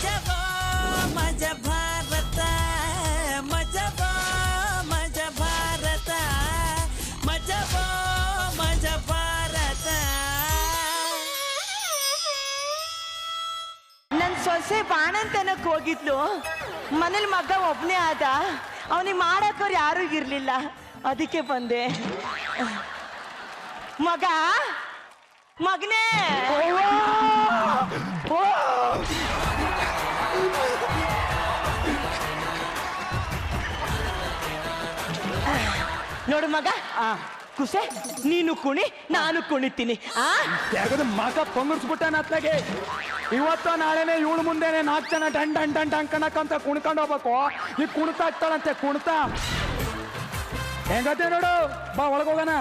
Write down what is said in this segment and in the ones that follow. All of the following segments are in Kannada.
ಮಜಬೋ ಮಜ ಭಾರತ ಮಜಬೋ ಮಜ ಭಾರತ ಮಜಬೋ ಮಜ ಭಾರತ. ನನ್ ಸೊಸೆ ಬಾಣಂತನಕ್ ಹೋಗಿದ್ಲು. ಮನೇಲಿ ಮಗ ಒಬ್ನೇ ಆದ. ಅವನಿಗೆ ಮಾಡಕ್ಕವ್ರು ಯಾರು ಇರ್ಲಿಲ್ಲ, ಅದಕ್ಕೆ ಬಂದೆ. ಮಗನೇ ನೋಡು ಮಗ, ಕುಸೆ ನೀನು ಕುಣಿ ನಾನು ಕುಣಿತೀನಿ. ಮಗ ಪೊಂಗರ್ಸ್ಬಿಟ್ಟಾನ ಅತ್ಲಾಗೆ. ಇವತ್ತು ನಾಳೆನೆ ಇವಳು ಮುಂದೆನೆ 4 ಜನ ಡಂಡ್ ಡಂಡ್ ಡಂಡ್ ಅಂಕಣಕ್ಕಂತ ಕುಣ್ಕೊಂಡು ಹೋಗ್ಬೇಕು. ಈಗ ಕುಣಿತಾ ಇರ್ತಾಳಂತೆ, ಕುಣಿತಾ ಹೆಂಗತ್ತೆ ನೋಡು. ಬಾ ಒಳಗೋಗೋಣ.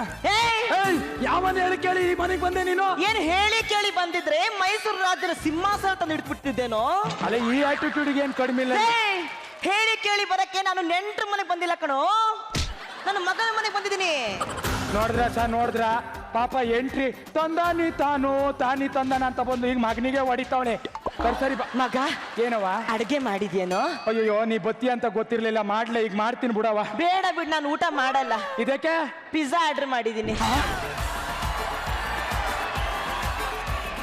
ಯಾವನ್ ಹೇಳಿ ಕೇಳಿ ಈ ಮನೆಗೆ ಬಂದೆ ನೀನು? ಏನ್ ಹೇಳಿ ಕೇಳಿ ಬಂದಿದ್ರೆ ಮೈಸೂರು ರಾಜ್ಯದ ಸಿಂಹಾಸನ ತಂದು ಇಟ್ಬಿಡ್ತಿದ್ದೇನೋ. ಅಲ್ಲ ಈ ಆಟಿಟ್ಯೂಡ್ಗೆ ಏನ್ ಕಡಿಮೆ ಇಲ್ಲ. ಹೇಳಿ ಕೇಳಿ ಬರಕ್ಕೆ ನಾನು ನೆಂಟ್ರ ಮನೆಗೆ ಬಂದಿಲ್ಲ ಕಣೋ, ನನ್ನ ಮಗನ ಮನೆಗೆ ಬಂದಿದ್ದೀನಿ. ನೋಡಿದ್ರ ಪಾಪ ಎಂಟ್ರಿ ತಂದಾನಿ ತಾನಿ ತಂದಾನ ಅಂತ ಬಂದು ಈಗ ಮಗನಿಗೆ ಹೊಡಿತಾವಳೆ. ಸರಿ ಮಗ ಏನವ ಅಡ್ಗೆ ಮಾಡಿದ್ಯೇನೋ? ಅಯ್ಯೋ ನೀ ಬತ್ತಿ ಅಂತ ಗೊತ್ತಿರ್ಲಿಲ್ಲ. ಮಾಡ್ಲೆ ಈಗ ಮಾಡ್ತೀನಿ ಬಿಡವ. ಬೇಡ ಬಿಡ್, ನಾನು ಊಟ ಮಾಡಲ್ಲ. ಇದಕ್ಕೆ ಪಿಜ್ಜಾ ಆರ್ಡರ್ ಮಾಡಿದ್ದೀನಿ.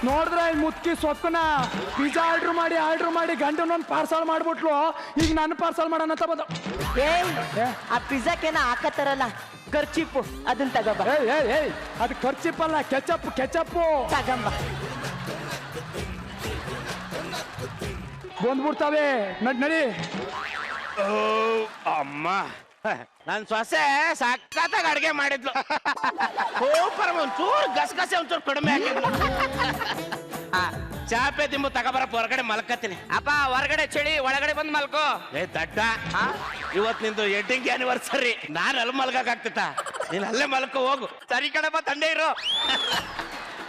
ನೋಡಿದ್ರ ಈ ಮುತ್ಕಿ ಸೊಕ್ಕನ ಪಿಜ್ಜಾ ಆರ್ಡರ್ ಮಾಡಿ ಗಂಡನೊಂದು ಪಾರ್ಸಲ್ ಮಾಡ್ಬಿಟ್ಲು. ಈಗ ನನ್ನ ಪಾರ್ಸಲ್ ಮಾಡೋಣ ಅಂತ ಬಂದ. ಆ ಪಿಜ್ಜಾಕೇನ ಹಾಕತ್ತಾರಲ್ಲ ಖರ್ಚಿಪ್ಪು, ಅದನ್ನ ತಗೋಬ. ಅದು ಖರ್ಚಿಪ್ಪಲ್ಲ, ಕೆಚಪ್ಪು ತಗಂಬ. ಬಂದ್ಬಿಡ್ತಾವೆ. ನಡಿ. ಅಮ್ಮ ನನ್ ಸೊಸೆ ಸಖತ್ತಾಗಿ ಅಡ್ಗೆ ಮಾಡಿದ್ಲು. ಸೂಪರ್. ಒಂಚೂರು ಗಸಗಸೆ ಒಂಚೂರು ಕಡಿಮೆ ಹಾಕಿದ್ಲು. ಚಾಪೆ ತಿಂಬು ತಗೋಬರಪ್ಪ, ಹೊರಗಡೆ ಮಲ್ಕತ್ತೀನಿ. ಅಪ್ಪ ಹೊರಗಡೆ ಚಳಿ, ಒಳಗಡೆ ಬಂದ್ ಮಲ್ಕೋ. ದಡ್ಡ, ಇವತ್ ನಿಂದು ಎಡ್ಡಿಂಗ್ ಆನಿವರ್ಸರಿ. ನಾನು ಅಲ್ಲಿ ಮಲ್ಗಕ್ ಆಗ್ತಿತ್ತ? ನೀನ್ ಅಲ್ಲೇ ಮಲ್ಕೋ ಹೋಗು. ಸರಿ ಕಣಪ್ಪ, ತಂದೆ ಇರು.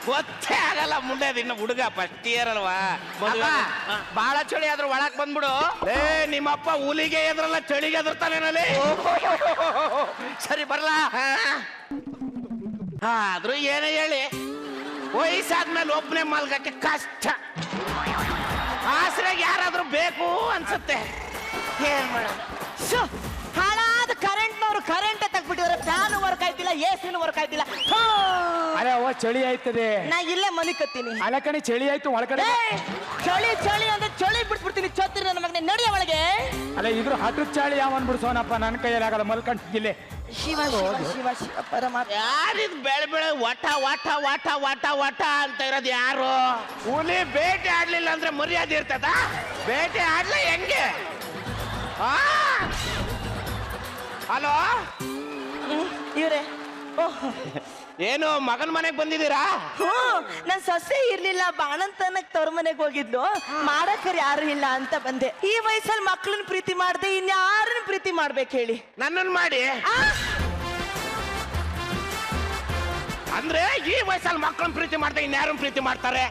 ಗೊತ್ತೇ ಆಗಲ್ಲ ಮುಂದೆ ಇನ್ನು ಹುಡುಗ ಫಸ್ಟ್ ಇಯರ್ ಅಲ್ವಾ. ಬಾಳ ಚಳಿ ಆದ್ರೂ ಒಳಗ್ ಬಂದ್ಬಿಡು. ನಿಮ್ಮಪ್ಪ ಹುಲಿಗೆ ಎದ್ರಲ್ಲ, ಚಳಿಗೆ ಎದುರ್ತಾನೇನಲ್ಲಿ. ಸರಿ ಬರ್ಲಾ? ಆದ್ರೂ ಏನೇ ಹೇಳಿ, ವಯಸ್ಸಾದ್ಮೇಲೆ ಒಬ್ಬನೇ ಮಲ್ಗಕ್ಕೆ ಕಷ್ಟ. ಆಸರೆಗೆ ಯಾರಾದ್ರೂ ಬೇಕು ಅನ್ಸುತ್ತೆ. ಏನ್ ಮಾಡ? ಹಾಳಾದ ಕರೆಂಟ್ನವರು ಕರೆಂಟ್ ತೆಗ್ಬಿಟ್ಟಿದ್ರೆ ಫ್ಯಾನ್ ವರ್ಕ್ ಆಯ್ತಿಲ್ಲ, ಎಸಿನ ವರ್ಕ್ ಆಯ್ತಿಲ್ಲ. ಅರೆ ಅವ ಚಳಿ ಆಯ್ತದೆ. ನಾ ಇಲ್ಲೇ ಮಲಿಕತ್ತೀನಿ. ಅಲ್ಲ ಕಣಿ ಚಳಿ ಆಯ್ತು ಒಳಗಡೆ. ಚಳಿ ಅಂದ್ರೆ ಚಳಿ ಬಿಟ್ಬಿಡ್ತೀನಿ. ಚೋತ್ರಿ ನನ್ನ ಮಗನೇ, ನಡಿಯ ಒಳಗೆ. ಅಲ್ಲ ಇದ್ರ ಹಠದ ಚಾಳಿ ಯಾವನ್ ಬಿಡ್ಸೋನಪ್ಪ, ನನ್ನ ಕೈಯಲ್ಲಿ ಆಗಲ್ಲ. ಮಲ್ಕೊಂಡಿಲ್ಲ. ಶಿವ ಪರಮಾತ್ಮ. ಯಾರಿದ್ ಬೆಳೆ ವಟ ವಟ ವಟ ವಟ ವಟ ಅಂತ ಇರೋದು ಯಾರು? ಹುಲಿ ಬೇಟೆ ಆಡ್ಲಿಲ್ಲ ಅಂದ್ರೆ ಮರ್ಯಾದೆ ಇರ್ತದ? ಬೇಟೆ ಆಡ್ಲ ಹೆಂಗೆ? ಹಲೋ, ಇವ್ರೆ ಏನು ಮಗನ ಮನೆಗ್ ಬಂದಿದ್ದೀರಾ? ನನ್ ಸೊಸೆ ಇರ್ಲಿಲ್ಲ, ಬಾಣಂತನಕ್ ತವ್ರ ಮನೆಗ್ ಹೋಗಿದ್ಲು. ಮಾಡಕ್ಕರ್ ಯಾರು ಇಲ್ಲ ಅಂತ ಬಂದೆ. ಈ ವಯಸ್ಸಲ್ಲಿ ಮಕ್ಳನ್ನ ಪ್ರೀತಿ ಮಾಡ್ದೆ ಇನ್ಯಾರನ್ನ ಪ್ರೀತಿ ಮಾಡ್ಬೇಕು ಹೇಳಿ? ನನ್ನನ್ನು ಮಾಡಿ. ಅಂದ್ರೆ ಈ ವಯಸ್ಸಲ್ಲಿ ಮಕ್ಕಳನ್ನ ಪ್ರೀತಿ ಮಾಡ್ದೆ ಇನ್ಯಾರನ್ನ ಪ್ರೀತಿ ಮಾಡ್ತಾರೆ?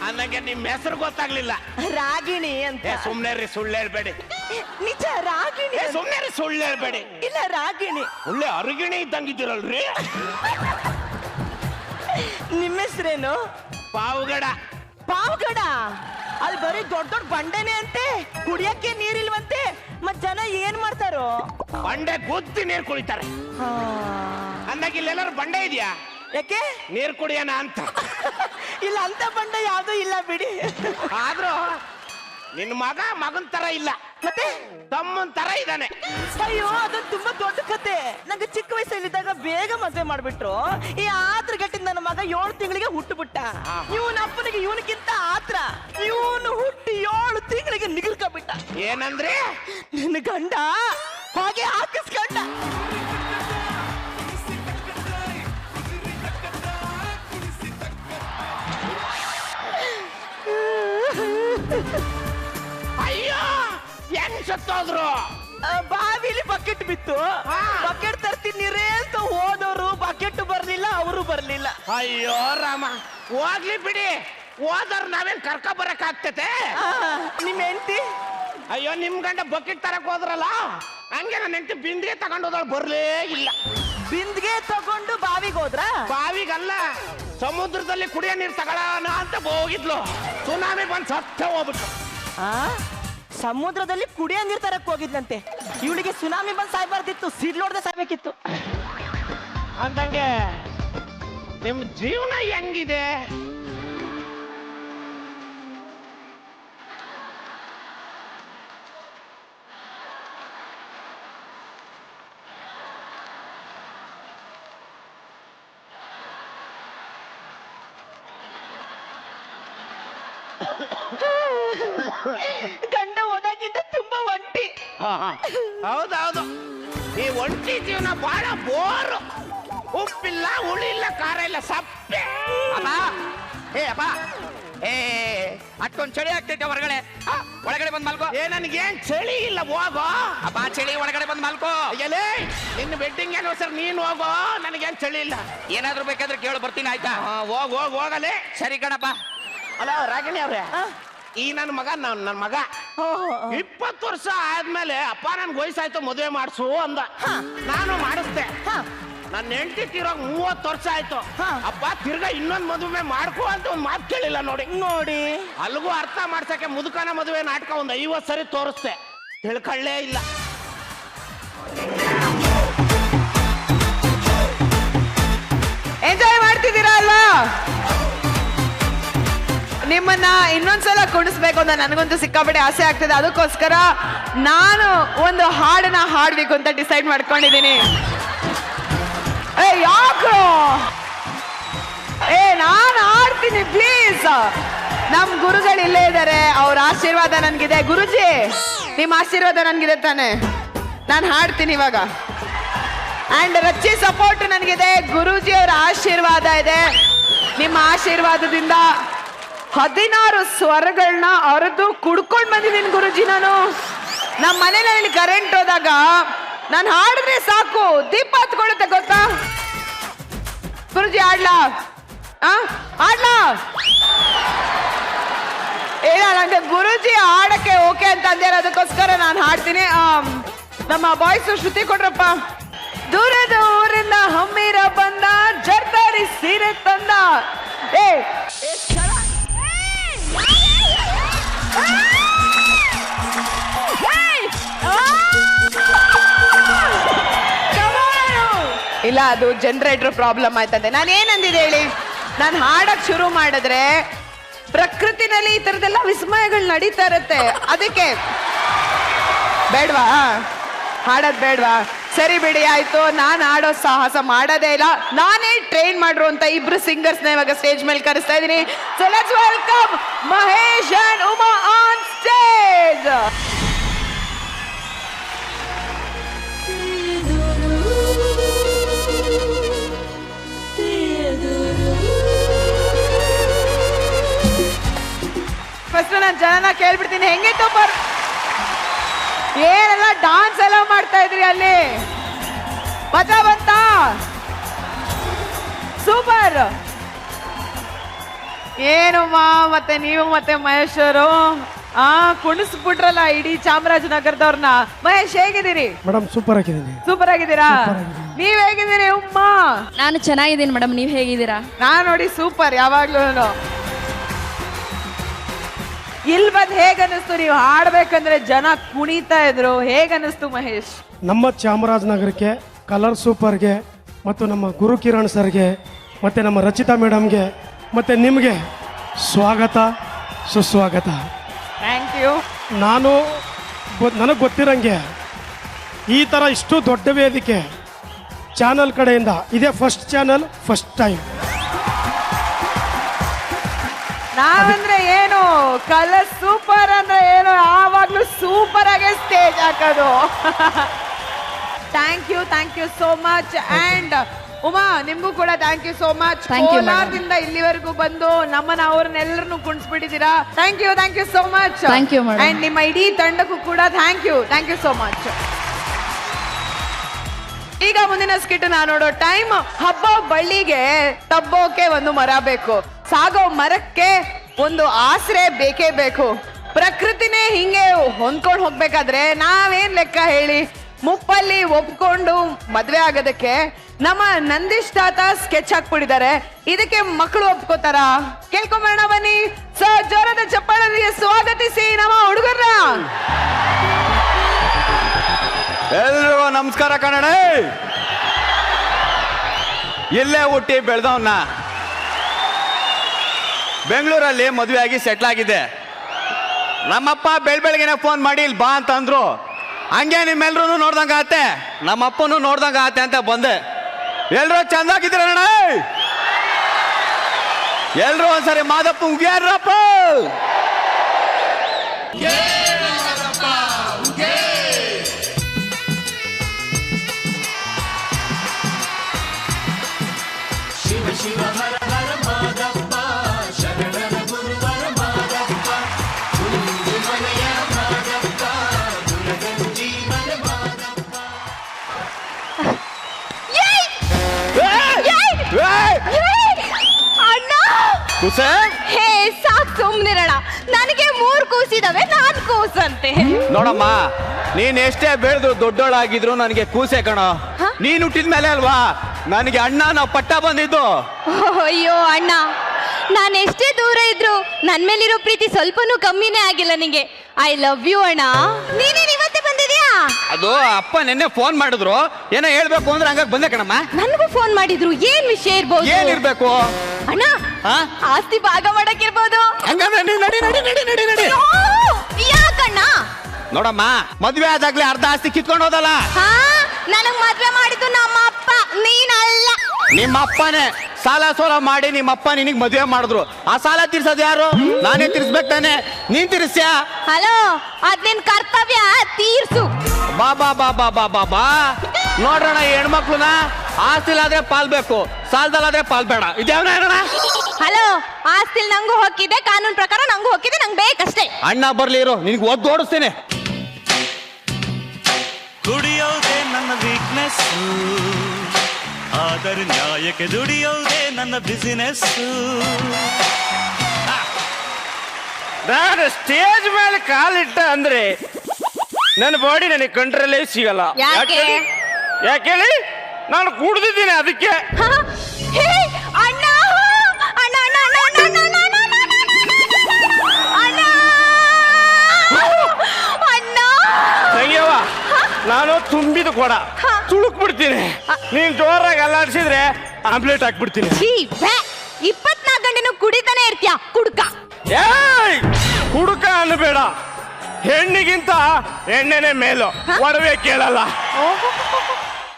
ಅನ್ನಂಗೆ ನಿಮ್ ಹೆಸರು ಗೊತ್ತಾಗ್ಲಿಲ್ಲ. ರಾಗಿಣಿ ಅಂತ. ಸುಮ್ನೆ ರೀ, ಸುಳ್ಳು ಹೇಳ್ಬೇಡಿ. ನಿಜ ರಾಗಿಣಿ. ಸುಮ್ನೆ ರೀ, ಸುಳ್ಳು ಹೇಳ್ಬೇಡಿ. ಇಲ್ಲ ರಾಗಿಣಿ. ಒಳ್ಳೆ ಅರುಗಿಣಿ ಇದ್ದಂಗಿದ್ದೀರಲ್ರಿ. ನಿಮ್ಮ ಹೆಸರೇನು? ಪಾವುಗಡ. ಪಾವುಗಡ? ಅಲ್ಲಿ ಬರೀ ದೊಡ್ಡ ದೊಡ್ಡ ಬಂಡೆನೆ ಅಂತೆ, ಕುಡಿಯಕ್ಕೆ ನೀರಿಲ್ವಂತೆ. ಮತ್ ಜನ ಏನ್ ಮಾಡ್ತಾರೋ? ಬಂಡೆ ಗುದ್ದಿ ನೀರ್ ಕುಡಿತಾರೆ. ಅಂದಾಗ ಇಲ್ಲೆಲ್ಲರೂ ಬಂಡೆ ಇದೆಯಾ? ಯಾಕೆ? ನೀರ್ ಕುಡಿಯೋಣ ಅಂತ. ಇಲ್ಲ, ಅಂತ ಬಂಡೆ ಯಾವ್ದು ಇಲ್ಲ ಬಿಡಿ. ಆದ್ರೂ ನಿನ್ ಮಗನ್ ತರ ಇಲ್ಲ, ಮತ್ತೆ ತಮ್ಮನ್ ತರ ಇದ್ದಾನೆ. ಅಯ್ಯೋ, ಅದೊಂದು ತುಂಬಾ ದೊಡ್ಡ ಕತೆ. ನಂಗೆ ಚಿಕ್ಕ ವಯಸ್ಸಲ್ಲಿದ್ದಾಗ ಬೇಗ ಮದುವೆ ಮಾಡ್ಬಿಟ್ರು. ಈ ಆತ್ರ ಗಟ್ಟಿಂದ ನನ್ನ ಮಗ 7 ತಿಂಗಳಿಗೆ ಹುಟ್ಟುಬಿಟ್ಟ. ಇವನ ಅಪ್ಪನಿಗೆ ಇವನಿಗಿಂತ ಆತ್ರ. ಇವನು ಹುಟ್ಟಿ 7 ತಿಂಗಳಿಗೆ ನಿಗಲ್ಕಬಿಟ್ಟ. ಏನಂದ್ರೆ? ನಿನ್ನ ಗಂಡ ಹಾಗೆ ಹಾಕಿಸ್ಕೊಂಡ. ಅಯ್ಯೋ, ಹೆಂಗ್ ಸತ್ತೋದ್ರು? ಬಾವಿಲಿ ಬಕೆಟ್ ಬಿತ್ತು. ಬಕೆಟ್ ತರ್ತೀನಿ ನೀರೇ ಅಂತ ಹೋದವರು ಬಕೆಟ್ ಬರ್ಲಿಲ್ಲ, ಅವರು ಬರ್ಲಿಲ್ಲ. ಅಯ್ಯೋ ರಾಮ, ಹೋಗ್ಲಿ ಬಿಡಿ. ಹೋದವ್ರು ನಾವೇನ್ ಕರ್ಕ ಬರಕ್ ಆಗ್ತತೆ? ನಿಮ್ ಹೆಂಡತಿ? ಅಯ್ಯೋ, ನಿಮ್ ಗಂಡ ಬಕೆಟ್ ತರಕ್ ಹೋದ್ರಲ್ಲ, ಹಂಗೆ ನನ್ನ ಹೆಂಡತಿ ಬಿಂದಿಗೆ ತಗೊಂಡು ಹೋದಳು, ಬರ್ಲೇ ಇಲ್ಲ. ಬಿಂದಿಗೆ ತಗೊಂಡು ಬಾವಿಗೆ ಹೋದ್ರ? ಬಾವಿಗಲ್ಲ, ಸಮುದ್ರದಲ್ಲಿ ಕುಡಿಯೋ ನೀರು ತಗೊಳ್ಳೋಣ ಅಂತ ಹೋಗಿದ್ಲು, ಸುನಾಮಿ ಬಂದು ಸತ್ತ ಹೋಗ್ಬಿಟ್ಟು. ಆ ಸಮುದ್ರದಲ್ಲಿ ಕುಡಿಯೋ ನೀರ್ ತರಕ್ ಹೋಗಿದ್ಲಂತೆ. ಇವಳಿಗೆ ಸುನಾಮಿ ಬಂದ್ ಸಾಯ್ಬಾರ್ದಿತ್ತು, ಸಿಡ್ಲೋಡ್ದೆ ಸಾಯ್ಬೇಕಿತ್ತು. ಅಂದಂಗೆ ನಿಮ್ ಜೀವನ ಹೆಂಗಿದೆ? ಗಂಡ ಹೋದಾಗಿಂದ ತುಂಬಾ ಒಂಟಿ. ಹೌದೌದು, ಈ ಒಂಟಿ ಜೀವನ ಬಹಳ ಬೋರು. ಉಪ್ಪಿಲ್ಲ, ಹುಳಿಲ್ಲ, ಖಾರ ಇಲ್ಲ, ಸಪ್ಪೆ. ಅಪ್ಪ ಏ ಅಷ್ಟೊಂದು ಚಳಿ ಆಗ್ತೈತೆ ಹೊರಗಡೆ, ಒಳಗಡೆ ಬಂದ್ ಮಲ್ಕೋ. ನನಗೇನ್ ಚಳಿ ಇಲ್ಲ, ಹೋಗೋ. ಅಪ್ಪ ಚಳಿ, ಒಳಗಡೆ ಬಂದ್ ಮಲ್ಕೋ. ಎಲೆ ನಿನ್ನ ವೆಡ್ಡಿಂಗ್ ಆನಿವರ್ಸರಿ ನೀನ್ ಹೋಗೋ, ನನಗೇನ್ ಚಳಿ ಇಲ್ಲ. ಏನಾದ್ರೂ ಬೇಕಾದ್ರೆ ಕೇಳು, ಬರ್ತೀನಿ ಆಯ್ತಾ? ಹೋಗಲೇ. ಸರಿ ಕಣಪ್ಪ. ಅಲ್ಲ ರಾಗಿಣಿ ಅವ್ರೆ, ಈ ನನ್ನ ಮಗ ನನ್ನ ಮಗ 20 ವರ್ಷ ಆದ್ಮೇಲೆ ಅಪ್ಪ ನನ್ಗೆ ವಯಸ್ಸಾಯ್ತು, ಮದುವೆ ಮಾಡಿಸು ಅಂದ. ನಾನು ಮಾಡಿಸ್ದೆ. ನನ್ನ ಹೆಂಡತಿ ತೀರೋಗ 30 ವರ್ಷ ಆಯ್ತು. ಅಪ್ಪ ತಿರ್ಗಾ ಇನ್ನೊಂದು ಮದುವೆ ಮಾಡ್ಕೋ ಅಂತ ಒಂದು ಮಾತು ಕೇಳಿಲ್ಲ. ನೋಡಿ ಅಲ್ಗೂ ಅರ್ಥ ಮಾಡ್ಸಕ್ಕೆ ಮುದುಕನ ಮದುವೆ ನಾಟಕ ಒಂದು 50 ಸರಿ ತೋರಿಸ್ದೆ, ತಿಳ್ಕೊಳ್ಳೇ ಇಲ್ಲ. ಎಂಜಾಯ್ ಮಾಡ್ತಿದ್ದೀರಾ ಅಲ್ವಾ? ನಿಮ್ಮನ್ನ ಇನ್ನೊಂದ್ಸಲ ಕುಣಿಸ್ಬೇಕು ಅಂತ ನನಗಂತೂ ಸಿಕ್ಕಾಪಟ್ಟೆ ಆಸೆ ಆಗ್ತದೆ. ಅದಕ್ಕೋಸ್ಕರ ನಾನು ಒಂದು ಹಾಡನ್ನ ಹಾಡ್ಬೇಕು ಅಂತ ಡಿಸೈಡ್ ಮಾಡ್ಕೊಂಡಿದ್ದೀನಿ. ಯಾಕೋ ನಾನು ಹಾಡ್ತೀನಿ ಪ್ಲೀಸ್. ನಮ್ ಗುರುಗಳು ಇಲ್ಲೇ ಇದ್ದಾರೆ, ಅವ್ರ ಆಶೀರ್ವಾದ ನನ್ಗಿದೆ. ಗುರುಜಿ, ನಿಮ್ಮ ಆಶೀರ್ವಾದ ನನ್ಗಿದೆ ತಾನೆ? ನಾನು ಹಾಡ್ತೀನಿ ಇವಾಗ. ಅಂಡ್ ರಚ್ಚಿ ಸಪೋರ್ಟ್ ನನಗಿದೆ, ಗುರೂಜಿ ಅವರ ಆಶೀರ್ವಾದ ಇದೆ. ನಿಮ್ಮ ಆಶೀರ್ವಾದದಿಂದ 16 ಸ್ವರಗಳನ್ನ ಅರೆದು ಕುಡ್ಕೊಂಡ್ ಬಂದಿದ್ದೀನಿ ಗುರುಜಿ. ನಾನು ನಮ್ಮ ಮನೇಲಿ ಕರೆಂಟ್ ಹೋದಾಗ ನಾನು ಹಾಡಿದ್ರೆ ಸಾಕು, ದೀಪ ಹತ್ಕೊಳ್ಳುತ್ತೆ ಗೊತ್ತಾ? ಗುರುಜಿ ಆಡ್ಲಾ? ಆಡ್ಲಾ? ನಂಗೆ ಗುರುಜಿ ಹಾಡಕ್ಕೆ ಓಕೆ ಅಂತ ಅಂದ್ಯಾರ, ಅದಕ್ಕೋಸ್ಕರ ನಾನು ಹಾಡ್ತೀನಿ. ನಮ್ಮ ಬಾಯ್ಸು ಶ್ರುತಿ ಕೊಡ್ರಪ್ಪ. ದೂರದ ಊರಿಂದ ಹಮ್ಮಿರ ಬಂದ, ಜರ್ದಾರಿ ಸೀರೆ ತಂದ. ಇಲ್ಲ, ಅದು ಜನರೇಟರ್ ಪ್ರಾಬ್ಲಮ್ ಆಯ್ತದೆ. ನಾನು ಏನಂದಿದೆ ಹೇಳಿ, ನಾನು ಹಾಡಕ್ ಶುರು ಮಾಡಿದ್ರೆ ಪ್ರಕೃತಿನಲ್ಲಿ ಈ ತರದೆಲ್ಲ ವಿಸ್ಮಯಗಳು ನಡೀತಾ ಇರತ್ತೆ. ಅದಕ್ಕೆ ಬೇಡ್ವಾ ಹಾಡೋದ್ ಬೇಡ್ವಾ? ಸರಿ ಬಿಡಿ, ಆಯ್ತು. ನಾನು ಹಾಡೋ ಸಾಹಸ ಮಾಡೋದೇ ಇಲ್ಲ. ನಾನೇ ಟ್ರೈನ್ ಮಾಡ್ರು ಅಂತ 2 ಸಿಂಗರ್ಸ್ನ ಇವಾಗ ಸ್ಟೇಜ್ ಮೇಲೆ ಕರೆಸ್ತಾ ಇದ್ದೀನಿ. So let's welcome Mahesh and Uma on stage. First ನಾನು ಜನನ ಕೇಳ್ಬಿಡ್ತೀನಿ, ಹೆಂಗಿತ್ತು ಏನೆಲ್ಲ ಡಾನ್ಸ್ ಎಲ್ಲ ಮಾಡ್ತಾ ಇದ್ರಿ ಅಲ್ಲಿ? ಮಜಾ ಬಂತಾ? ಸೂಪರ್. ಏನು ಮತ್ತೆ ನೀವು ಮತ್ತೆ ಮಹೇಶ್ ಅವರು ಕುಣಿಸ್ಬಿಟ್ರಲ್ಲ ಇಡೀ ಚಾಮರಾಜನಗರದವ್ರನ್ನ. ಮಹೇಶ್ ಹೇಗಿದ್ದೀರಿ? ಮೇಡಮ್ ಸೂಪರ್ ಆಗಿದ್ದೀನಿ. ಸೂಪರ್ ಆಗಿದ್ದೀರಾ? ನೀವ್ ಹೇಗಿದ್ದೀರಿ ಉಮ್ಮ? ನಾನು ಚೆನ್ನಾಗಿದ್ದೀನಿ ಮೇಡಮ್, ನೀವ್ ಹೇಗಿದ್ದೀರಾ? ನಾನ್ ನೋಡಿ ಸೂಪರ್ ಯಾವಾಗ್ಲೂ. ಇಲ್ಲಿ ಬಂದ್ ಹೇಗನ್ನಿಸ್ತು? ನೀವು ಹಾಡ್ಬೇಕಂದ್ರೆ ಜನ ಕುಣಿತಾ ಇದ್ರು, ಹೇಗನ್ನಿಸ್ತು ಮಹೇಶ್? ನಮ್ಮ ಚಾಮರಾಜನಗರಕ್ಕೆ ಕಲರ್ ಸೂಪರ್ಗೆ ಮತ್ತು ನಮ್ಮ ಗುರು ಕಿರಣ್ ಸರ್ಗೆ ಮತ್ತು ನಮ್ಮ ರಚಿತಾ ಮೇಡಮ್ಗೆ ಮತ್ತು ನಿಮಗೆ ಸ್ವಾಗತ ಸುಸ್ವಾಗತ. Thank you. ನನಗೆ ಗೊತ್ತಿರಂಗೆ ಈ ಥರ ಇಷ್ಟು ದೊಡ್ಡ ವೇದಿಕೆ ಚಾನಲ್ ಕಡೆಯಿಂದ ಇದೇ ಫಸ್ಟ್ ಚಾನಲ್, ಫಸ್ಟ್ ಟೈಮ್. ನಾವಂದ್ರೆ ಏನು, ಕಲರ್ ಸೂಪರ್ ಅಂದ್ರೆ ಏನು, ಯಾವಾಗ್ಲೂ ಸೂಪರ್ ಆಗಿ ಸ್ಟೇಜ್ ಹಾಕೋದು. Thank you so much. And Uma, ನಿಮ್ಗೂ ಕೂಡ ಥ್ಯಾಂಕ್ ಯು ಸೋ ಮಚ್. ಕೋಲಾರದಿಂದ ಇಲ್ಲಿವರೆಗೂ ಬಂದು ನಮ್ಮನ್ನ ಅವ್ರನ್ನೆಲ್ಲರನ್ನು ಕುಣಿಸ್ಬಿಟ್ಟಿದ್ದೀರಾ. Thank you so much. Thank you madam. And ನಿಮ್ಮ ಇಡೀ ತಂಡಕ್ಕೂ ಕೂಡ ಥ್ಯಾಂಕ್ ಯು ಸೋ ಮಚ್. ಈಗ ಮುಂದಿನ ಸ್ಕಿಟ್ ನಾ ನೋಡೋ ಟೈಮ್. ಹಬ್ಬ ಬಳ್ಳಿಗೆ ತಬ್ಬೋಕೆ ಒಂದು ಮರ ಬೇಕು, ಸಾಗೋ ಮರಕ್ಕೆ ಒಂದು ಆಸರೆ ಬೇಕೇ ಬೇಕು. ಪ್ರಕೃತಿನೇ ಹಿಂಗೆ ಹೊಂದ್ಕೊಂಡು ಹೋಗ್ಬೇಕಾದ್ರೆ ನಾವೇನ್ ಲೆಕ್ಕ ಹೇಳಿ? ಮುಪ್ಪಲ್ಲಿ ಒಪ್ಕೊಂಡು ಮದ್ವೆ ಆಗೋದಕ್ಕೆ ನಮ್ಮ ನಂದೀಶ್ ತಾತ ಸ್ಕೆಚ್ ಹಾಕ್ಬಿಟ್ಟಿದ್ದಾರೆ. ಇದಕ್ಕೆ ಮಕ್ಕಳು ಒಪ್ಕೋತಾರ? ಕೇಳ್ಕೊಂಬರೋಣ ಬನ್ನಿ. ಸರ್ ಜೋರದ ಚಪ್ಪಾಳಲ್ಲಿ ಸ್ವಾಗತಿಸಿ ನಮ್ಮ ಹುಡುಗರ. ಎಲ್ರಿಗೂ ನಮಸ್ಕಾರ ಕನ್ನಡ. ಇಲ್ಲೇ ಹುಟ್ಟಿ ಬೆಳೆದವನ್ನ, ಬೆಂಗಳೂರಲ್ಲಿ ಮದುವೆ ಆಗಿ ಸೆಟ್ಲ್ ಆಗಿದೆ. ನಮ್ಮಪ್ಪ ಬೆಳಗ್ಗೆನೆ ಫೋನ್ ಮಾಡಿ ಇಲ್ಲಿ ಬಾ ಅಂತ ಅಂದ್ರು. ಹಂಗೆ ನಿಮ್ಮೆಲ್ರೂ ನೋಡ್ದಂಗ ಆತೆ, ನಮ್ಮಪ್ಪನೂ ನೋಡ್ದಂಗ ಆತೆ ಅಂತ ಬಂದೆ. ಎಲ್ರೂ ಚಂದಾಗಿದ್ದೀರ ಅಣ್ಣ? ಎಲ್ರೂ ಒಂದ್ಸರಿ ಮಾದಪ್ಪ ಉಗ್ಯಾರಪ್ಪ. ಹೇ ಸಾಕ್ ಸುಮ್ನಿರಣ. ನನಗೆ 3 ಕೂಸಿದಾವೆ, ನಾನ್ ಕೂಸಂತೆ. ನೋಡಮ್ಮ, ನೀನ್ ಎಷ್ಟೇ ಬೆಳೆದು ದೊಡ್ಡೋಳಾಗಿದ್ರು ನನಗೆ ಕೂಸೆ ಕಣೋ. ನೀನ್ ಹುಟ್ಟಿದ ಮೇಲೆ ಅಲ್ವಾ ನನಗೆ ಅಣ್ಣ ನಾವು ಪಟ್ಟ ಬಂದಿದ್ದು. ಅಯ್ಯೋ ಅಣ್ಣ, ನಾನು ಎಷ್ಟೇ ದೂರ ಇದ್ರು ನನ್ ಮೇಲಿರೋ ಪ್ರೀತಿ ಸ್ವಲ್ಪನೂ ಕಮ್ಮಿನೇ ಆಗಿಲ್ಲ ನಿಂಗೆ. ಐ ಲವ್ ಯು ಅಣ್ಣ. ನೀನೇನ್ ಇವತ್ತೇ ಬಂದಿದ್ಯಾ? ಅದು ಅಪ್ಪ ನಿನ್ನೆ ಫೋನ್ ಮಾಡಿದ್ರು, ಏನೋ ಹೇಳ್ಬೇಕು ಅಂದ್ರೆ ಹಂಗಾಗಿ ಬಂದೆ ಕಣಮ್ಮ. ನನಗೂ ಫೋನ್ ಮಾಡಿದ್ರು. ಏನ್ ವಿಷಯ ಇರ್ಬೋದು? ಏನಿರ್ಬೇಕು ಅಣ್ಣ? ಆಸ್ತಿ ಭಾಗ ಮಾಡಕ್ಕಿರ್ಬೋದು. ಹಂಗಂದ್ರೆ ನೀನ್ ನಡಿ ನಡಿ ನಡಿ ನಡಿ ನಡಿ. ಯಾಕಣ್ಣ? ನೋಡಮ್ಮ, ಮದ್ವೆ ಆದಾಗ್ಲೇ ಅರ್ಧ ಆಸ್ತಿ ಕಿತ್ಕೊಂಡು ಹೋದಲ್ಲ. ನನಗ್ ಮದ್ವೆ ಮಾಡಿದ್ದು ನಮ್ಮ ಅಪ್ಪ, ನೀನಲ್ಲ. ನಿಮ್ಮ ಅಪ್ಪನೇ ಸಾಲ ಸೋಲ ಮಾಡಿ ನಿಮ್ಮ ಅಪ್ಪ ನಿನಗ್ ಮದುವೆ ಮಾಡಿದ್ರು. ಆ ಸಾಲ ತೀರ್ಸೋದು ಯಾರು? ನಾನೇ ತೀರ್ಸ್ಬೇಕು ತಾನೆ. ನೀನ್ ತೀರಿಸ್ಯಾ? ಹಲೋ, ಅದ್ ನಿನ್ ಕರ್ತವ್ಯ, ತೀರ್ಸು. ಬಾ ಬಾ ಬಾ ಬಾ ಬಾ ಬಾ ಬಾ. ನೋಡ್ರಣ, ಹೆಣ್ಮಕ್ಳುನ ಆಸ್ತಿಲಾದ್ರೆ ಪಾಲ್ಬೇಕು, ಸಾಲದಲ್ಲಾದ್ರೆ ಪಾಲ್ ಬೇಡ. ಇದ್ಯಾವನ ಹೇಳೋಣ? ಹಲೋ, ಆಸ್ತಿಲ್ ನಂಗೂ ಹೊಕ್ಕಿದೆ, ಕಾನೂನು ಪ್ರಕಾರ ನಂಗೂ ಹೊಕ್ಕಿದೆ, ನಂಗೆ ಬೇಕಷ್ಟೇ. ಅಣ್ಣ ಬರ್ಲಿ ಇರು, ನಿನ್ಗೆ ಒದ್ದು ಓಡಿಸ್ತೇನೆ. ಕುಡಿಯೋದೇ ನನ್ನ ವೀಕ್ನೆಸ್, ಆದರೆ ನ್ಯಾಯಕ್ಕೆ ದುಡಿಯೋದೇ ನನ್ನ ಬಿಸಿನೆಸ್. ನಾನು ಸ್ಟೇಜ್ ಮೇಲೆ ಕಾಲಿಟ್ಟ ಅಂದ್ರೆ ನನ್ನ ಬಾಡಿ ನನಗೆ ಕಂಟ್ರೋಲೇ ಸಿಗಲ್ಲ. ಯಾಕೆ? ಯಾಕೇಳಿ? ನಾನು ಕುಡ್ದಿದ್ದೀನಿ ಅದಕ್ಕೆ. ಹೇ ಅಣ್ಣ, ಅಣ್ಣ ಅಣ್ಣ ಅಣ್ಣ ಅಣ್ಣ ಅಣ್ಣ ಅಣ್ಣ. ತಂಗ್ಯವ್ವ, ನಾನು ತುಂಬಿದ ಕೊಡ ತುಳುಕ್ ಬಿಡ್ತೀನಿ. ನೀನ್ ಜೋರಾಗಿ ಅಲ್ಲಾಡಿಸಿದ್ರೆ ಆಮ್ಲೆಟ್ ಹಾಕ್ಬಿಡ್ತೀನಿ. 24 ಗಂಟೆನೂ ಕುಡಿತಾನೆ ಇರ್ತೀಯ ಕುಡುಕ. ಏಯ್, ಕುಡುಕ ಅನ್ನಬೇಡ. ಹೆಣ್ಣಿಗಿಂತ ಎಣ್ಣೆನೆ ಮೇಲು, ಒಡವೆ ಕೇಳಲ್ಲ.